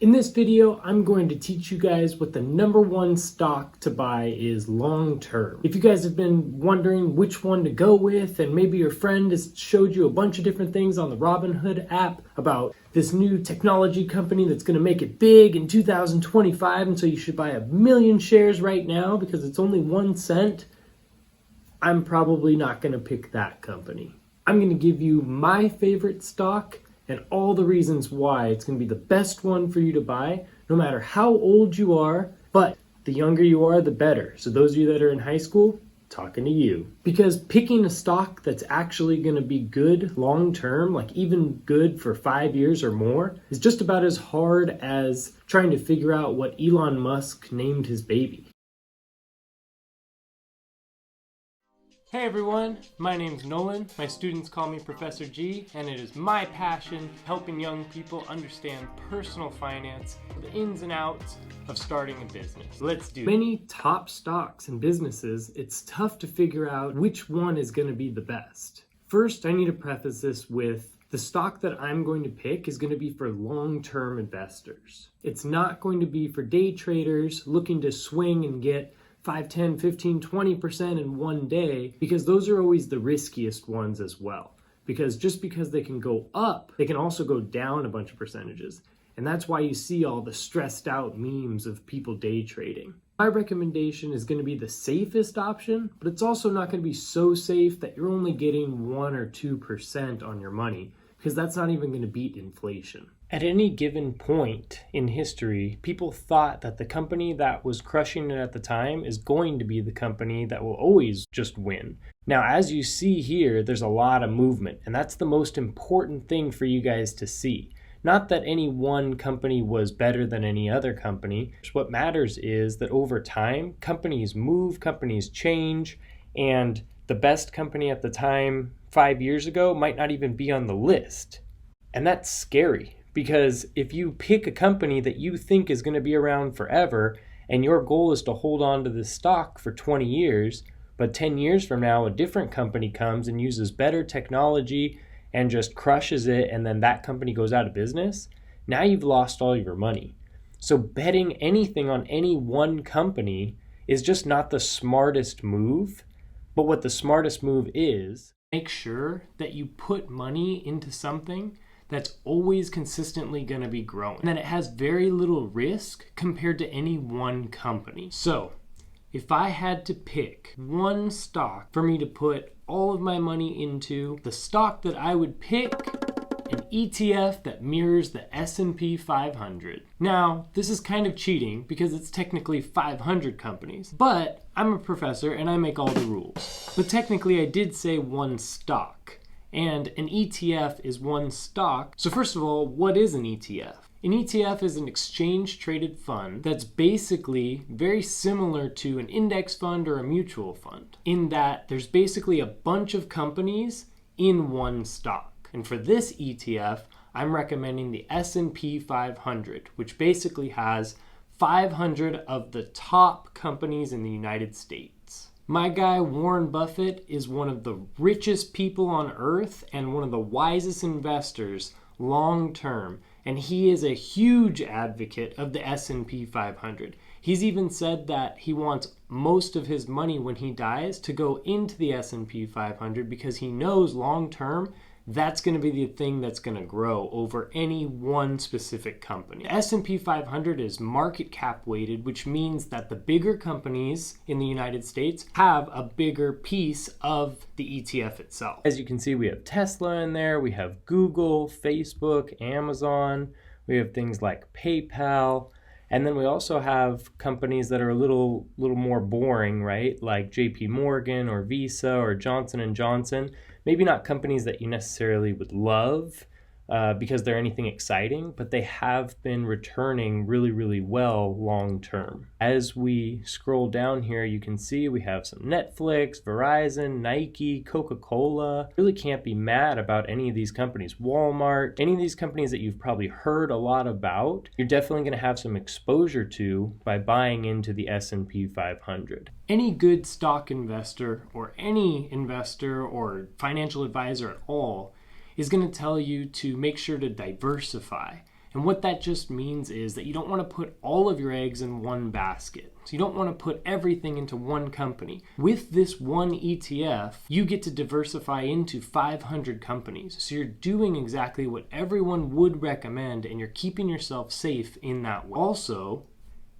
In this video, I'm going to teach you guys what the number one stock to buy is long term. If you guys have been wondering which one to go with, and maybe your friend has showed you a bunch of different things on the Robinhood app about this new technology company that's going to make it big in 2025, and so you should buy 1,000,000 shares right now because it's only 1 cent, I'm probably not going to pick that company. I'm going to give you my favorite stock and all the reasons why it's going to be the best one for you to buy, no matter how old you are, but the younger you are, the better. So those of you that are in high school, talking to you. Because picking a stock that's actually going to be good long term, like even good for 5 years or more, is just about as hard as trying to figure out what Elon Musk named his baby. Hey everyone, my name's Nolan. My students call me Professor G, and it is my passion helping young people understand personal finance, the ins and outs of starting a business. Let's do it. Many top stocks and businesses, it's tough to figure out which one is going to be the best. First, I need to preface this with the stock that I'm going to pick is going to be for long-term investors. It's not going to be for day traders looking to swing and get 5, 10, 15, 20% in one day, because those are always the riskiest ones as well. Because just because they can go up, they can also go down a bunch of percentages. And that's why you see all the stressed out memes of people day trading. My recommendation is going to be the safest option, but it's also not going to be so safe that you're only getting 1 or 2% on your money, because that's not even going to beat inflation. At any given point in history, people thought that the company that was crushing it at the time is going to be the company that will always just win. Now, as you see here, there's a lot of movement, and that's the most important thing for you guys to see. Not that any one company was better than any other company. What matters is that over time, companies move, companies change, and the best company at the time 5 years ago might not even be on the list. And that's scary. Because if you pick a company that you think is going to be around forever, and your goal is to hold on to this stock for 20 years, but 10 years from now, a different company comes and uses better technology and just crushes it, and then that company goes out of business, now you've lost all your money. So betting anything on any one company is just not the smartest move. But what the smartest move is, make sure that you put money into something that's always consistently going to be growing, and that it has very little risk compared to any one company. So if I had to pick one stock for me to put all of my money into, the stock that I would pick, an ETF that mirrors the S&P 500. Now, this is kind of cheating because it's technically 500 companies, but I'm a professor and I make all the rules. But technically I did say one stock. And an ETF is one stock. So first of all, what is an ETF? An ETF is an exchange-traded fund that's basically very similar to an index fund or a mutual fund, in that there's basically a bunch of companies in one stock. And for this ETF, I'm recommending the S&P 500, which basically has 500 of the top companies in the United States. My guy Warren Buffett is one of the richest people on earth and one of the wisest investors long term, and he is a huge advocate of the S&P 500. He's even said that he wants most of his money when he dies to go into the S&P 500 because he knows long term that's going to be the thing that's going to grow over any one specific company. The S&P 500 is market cap weighted, which means that the bigger companies in the United States have a bigger piece of the ETF itself. As you can see, we have Tesla in there, we have Google, Facebook, Amazon, we have things like PayPal, and then we also have companies that are a little more boring, right? Like JP Morgan or Visa or Johnson & Johnson. Maybe not companies that you necessarily would love because they're anything exciting, but they have been returning really, really well long term. As we scroll down here, you can see we have some Netflix, Verizon, Nike, Coca-Cola. Really can't be mad about any of these companies. Walmart, any of these companies that you've probably heard a lot about, you're definitely going to have some exposure to by buying into the S&P 500. Any good stock investor or any investor or financial advisor at all is going to tell you to make sure to diversify. And what that just means is that you don't want to put all of your eggs in one basket. So you don't want to put everything into one company. With this one ETF, you get to diversify into 500 companies. So you're doing exactly what everyone would recommend, and you're keeping yourself safe in that way. Also,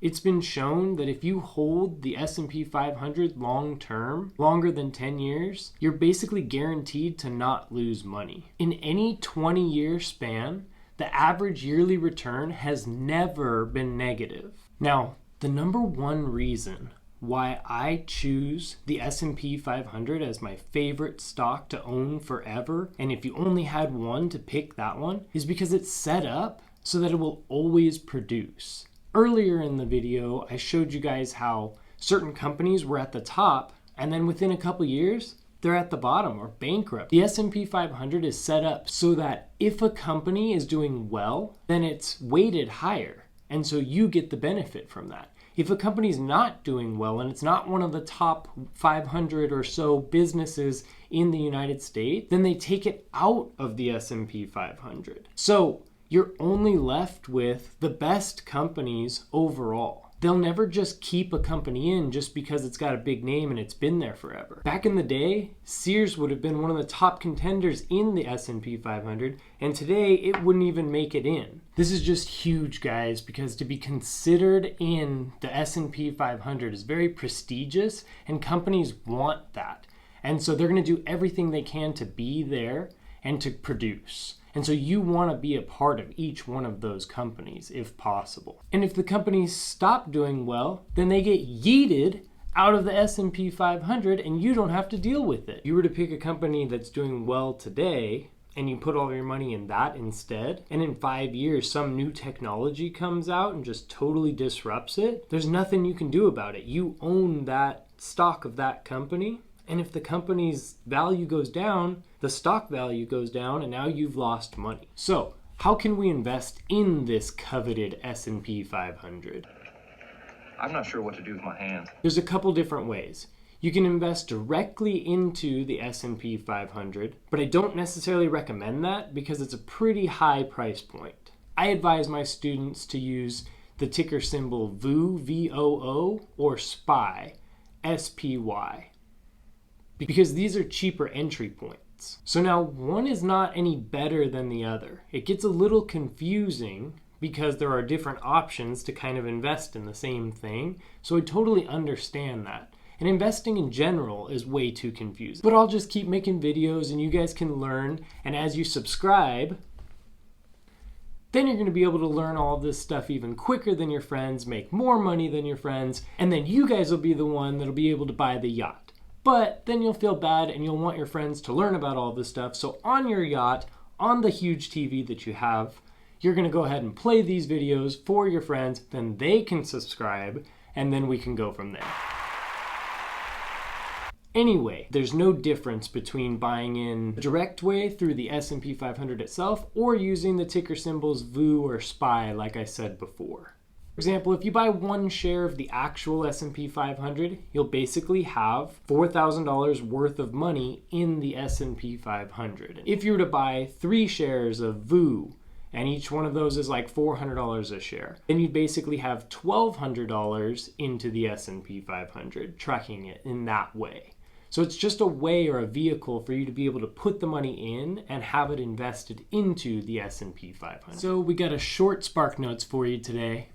it's been shown that if you hold the S&P 500 long term, longer than 10 years, you're basically guaranteed to not lose money. In any 20-year span, the average yearly return has never been negative. Now, the number one reason why I choose the S&P 500 as my favorite stock to own forever, and if you only had one to pick that one, is because it's set up so that it will always produce. Earlier in the video, I showed you guys how certain companies were at the top, and then within a couple years, they're at the bottom or bankrupt. The S&P 500 is set up so that if a company is doing well, then it's weighted higher. And so you get the benefit from that. If a company's not doing well and it's not one of the top 500 or so businesses in the United States, then they take it out of the S&P 500. So you're only left with the best companies overall. They'll never just keep a company in just because it's got a big name and it's been there forever. Back in the day, Sears would have been one of the top contenders in the S&P 500, and today it wouldn't even make it in. This is just huge, guys, because to be considered in the S&P 500 is very prestigious, and companies want that. And so they're going to do everything they can to be there and to produce. And so you want to be a part of each one of those companies if possible. And if the companies stop doing well, then they get yeeted out of the S&P 500 and you don't have to deal with it. If you were to pick a company that's doing well today and you put all your money in that instead, and in 5 years some new technology comes out and just totally disrupts it, there's nothing you can do about it. You own that stock of that company. And if the company's value goes down, the stock value goes down, and now you've lost money. So how can we invest in this coveted S&P 500? I'm not sure what to do with my hands. There's a couple different ways. You can invest directly into the S&P 500, but I don't necessarily recommend that because it's a pretty high price point. I advise my students to use the ticker symbol VOO, V-O-O, or SPY, S-P-Y. Because these are cheaper entry points. So now one is not any better than the other. It gets a little confusing because there are different options to kind of invest in the same thing. So I totally understand that. And investing in general is way too confusing. But I'll just keep making videos and you guys can learn. And as you subscribe, then you're going to be able to learn all this stuff even quicker than your friends, make more money than your friends, and then you guys will be the one that'll be able to buy the yacht. But then you'll feel bad and you'll want your friends to learn about all this stuff. So on your yacht, on the huge TV that you have, you're going to go ahead and play these videos for your friends. Then they can subscribe and then we can go from there. Anyway, there's no difference between buying in the direct way through the S&P 500 itself or using the ticker symbols VOO or SPY like I said before. For example, if you buy one share of the actual S&P 500, you'll basically have $4,000 worth of money in the S&P 500. If you were to buy 3 shares of VOO, and each one of those is like $400 a share, then you'd basically have $1,200 into the S&P 500, tracking it in that way. So it's just a way or a vehicle for you to be able to put the money in and have it invested into the S&P 500. So we got a short Spark Notes for you today.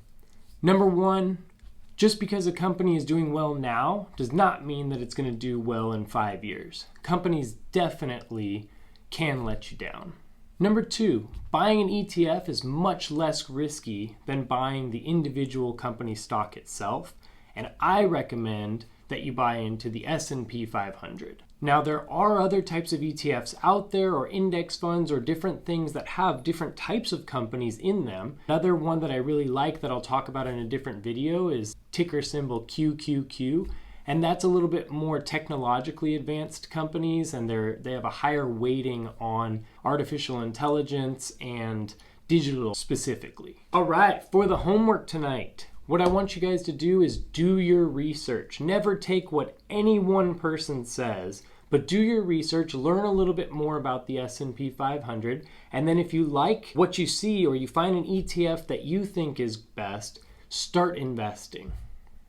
Number one, just because a company is doing well now does not mean that it's going to do well in 5 years. Companies definitely can let you down. Number two, buying an ETF is much less risky than buying the individual company stock itself, and I recommend that you buy into the S&P 500. Now, there are other types of ETFs out there, or index funds, or different things that have different types of companies in them. Another one that I really like that I'll talk about in a different video is ticker symbol QQQ, and that's a little bit more technologically advanced companies, and they have a higher weighting on artificial intelligence and digital specifically. All right, for the homework tonight, what I want you guys to do is do your research. Never take what any one person says, But do your research, learn a little bit more about the S&P 500, and then if you like what you see or you find an ETF that you think is best, start investing.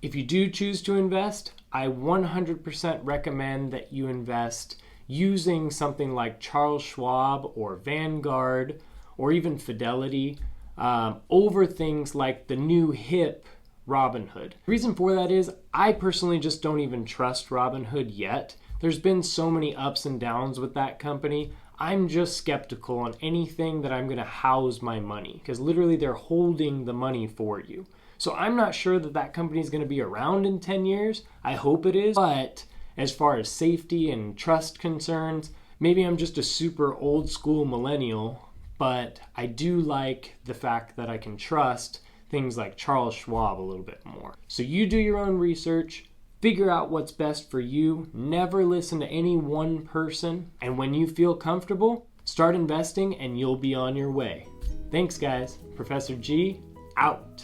If you do choose to invest, I 100% recommend that you invest using something like Charles Schwab or Vanguard or even Fidelity over things like the new hip Robinhood. The reason for that is I personally just don't even trust Robinhood yet. There's been so many ups and downs with that company. I'm just skeptical on anything that I'm going to house my money because literally they're holding the money for you. So I'm not sure that that company is going to be around in 10 years. I hope it is. But as far as safety and trust concerns, maybe I'm just a super old school millennial, but I do like the fact that I can trust things like Charles Schwab a little bit more. So you do your own research. Figure out what's best for you. Never listen to any one person. And when you feel comfortable, start investing and you'll be on your way. Thanks, guys. Professor G, out.